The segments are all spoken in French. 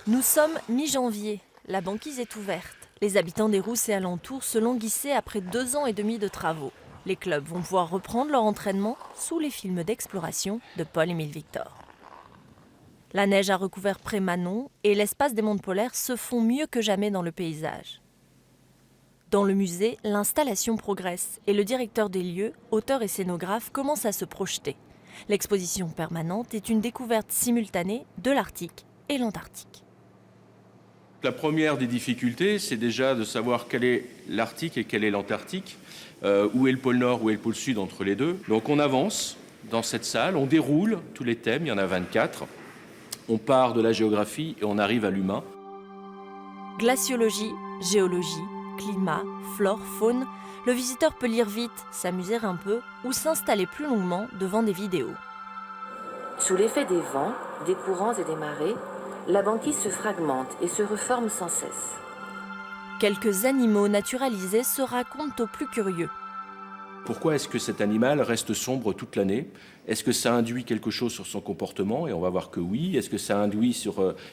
Nous sommes mi-janvier, la banquise est ouverte. Les habitants des Rousses et alentours se languissaient après 2 ans et demi de travaux. Les clubs vont pouvoir reprendre leur entraînement sous les films d'exploration de Paul-Émile Victor. La neige a recouvert Pré-Manon et l'espace des monts polaires se fond mieux que jamais dans le paysage. Dans le musée, l'installation progresse et le directeur des lieux, auteur et scénographe, commence à se projeter. L'exposition permanente est une découverte simultanée de l'Arctique et l'Antarctique. La première des difficultés, c'est déjà de savoir quel est l'Arctique et quel est l'Antarctique, où est le pôle Nord, où est le pôle Sud entre les deux. Donc on avance dans cette salle, on déroule tous les thèmes, il y en a 24. On part de la géographie et on arrive à l'humain. Glaciologie, géologie, climat, flore, faune, le visiteur peut lire vite, s'amuser un peu ou s'installer plus longuement devant des vidéos. Sous l'effet des vents, des courants et des marées, la banquise se fragmente et se reforme sans cesse. Quelques animaux naturalisés se racontent aux plus curieux. Pourquoi est-ce que cet animal reste sombre toute l'année? Est-ce que ça induit quelque chose sur son comportement? Et on va voir que oui. Est-ce que ça induit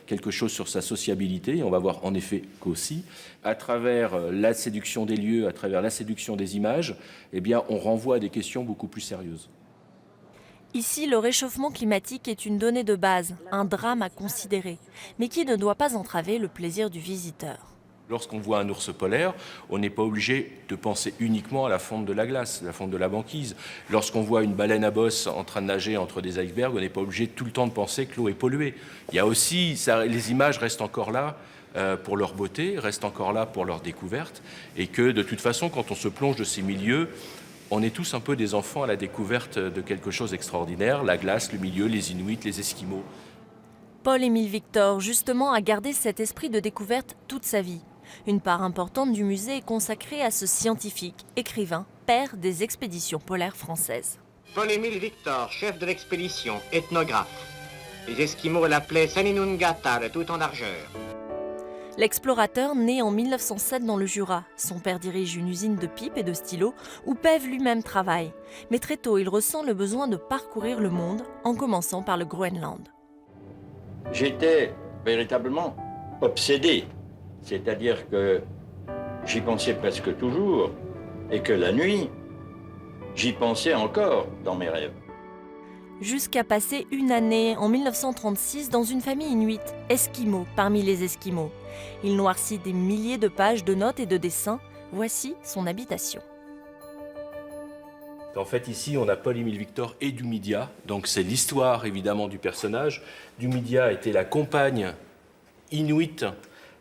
quelque chose sur sa sociabilité? Et on va voir en effet qu'aussi. À travers la séduction des lieux, à travers la séduction des images, eh bien, on renvoie à des questions beaucoup plus sérieuses. Ici, le réchauffement climatique est une donnée de base, un drame à considérer, mais qui ne doit pas entraver le plaisir du visiteur. Lorsqu'on voit un ours polaire, on n'est pas obligé de penser uniquement à la fonte de la glace, la fonte de la banquise. Lorsqu'on voit une baleine à bosse en train de nager entre des icebergs, on n'est pas obligé tout le temps de penser que l'eau est polluée. Il y a aussi, les images restent encore là pour leur beauté, restent encore là pour leur découverte, et que de toute façon, quand on se plonge de ces milieux, on est tous un peu des enfants à la découverte de quelque chose d'extraordinaire, la glace, le milieu, les Inuits, les Esquimaux. Paul-Émile Victor, justement, a gardé cet esprit de découverte toute sa vie. Une part importante du musée est consacrée à ce scientifique, écrivain, père des expéditions polaires françaises. Paul-Émile Victor, chef de l'expédition, ethnographe. Les Esquimaux l'appelaient Saninungata, tout en largeur. L'explorateur naît en 1907 dans le Jura. Son père dirige une usine de pipes et de stylos où Pev lui-même travaille. Mais très tôt, il ressent le besoin de parcourir le monde, en commençant par le Groenland. J'étais véritablement obsédé. C'est-à-dire que j'y pensais presque toujours et que la nuit, j'y pensais encore dans mes rêves. Jusqu'à passer une année en 1936 dans une famille inuite, Esquimaux, parmi les Esquimaux. Il noircit des milliers de pages de notes et de dessins. Voici son habitation. En fait, ici, on a Paul-Émile Victor et Dumidia. Donc, c'est l'histoire, évidemment, du personnage. Dumidia était la compagne inuite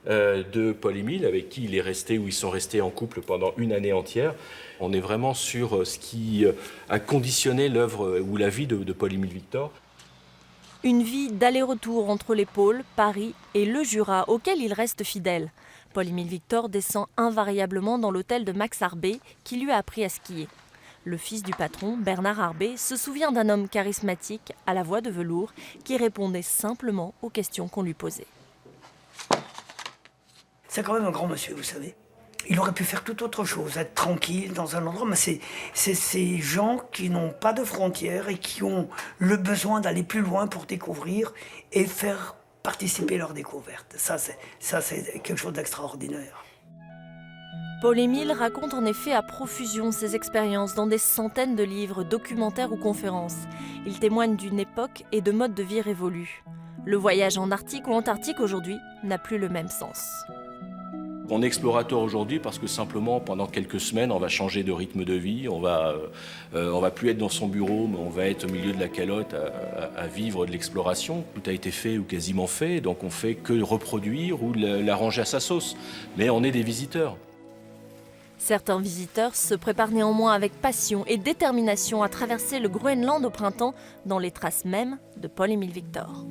de Paul-Émile, avec qui il est resté, ou ils sont restés en couple pendant une année entière. On est vraiment sur ce qui a conditionné l'œuvre ou la vie de Paul-Émile Victor. Une vie d'aller-retour entre les pôles, Paris et le Jura, auquel il reste fidèle. Paul-Émile Victor descend invariablement dans l'hôtel de Max Arbé, qui lui a appris à skier. Le fils du patron, Bernard Arbé, se souvient d'un homme charismatique, à la voix de velours, qui répondait simplement aux questions qu'on lui posait. C'est quand même un grand monsieur, vous savez. Il aurait pu faire tout autre chose, être tranquille dans un endroit, mais c'est ces gens qui n'ont pas de frontières et qui ont le besoin d'aller plus loin pour découvrir et faire participer leur découverte. Ça, c'est quelque chose d'extraordinaire. Paul-Émile raconte en effet à profusion ses expériences dans des centaines de livres, documentaires ou conférences. Il témoigne d'une époque et de modes de vie révolus. Le voyage en Arctique ou Antarctique aujourd'hui n'a plus le même sens. On est explorateur aujourd'hui parce que simplement pendant quelques semaines on va changer de rythme de vie, on va plus être dans son bureau mais on va être au milieu de la calotte à vivre de l'exploration. Tout a été fait ou quasiment fait, donc on fait que reproduire ou l'arranger à sa sauce. Mais on est des visiteurs. Certains visiteurs se préparent néanmoins avec passion et détermination à traverser le Groenland au printemps dans les traces mêmes de Paul-Émile Victor.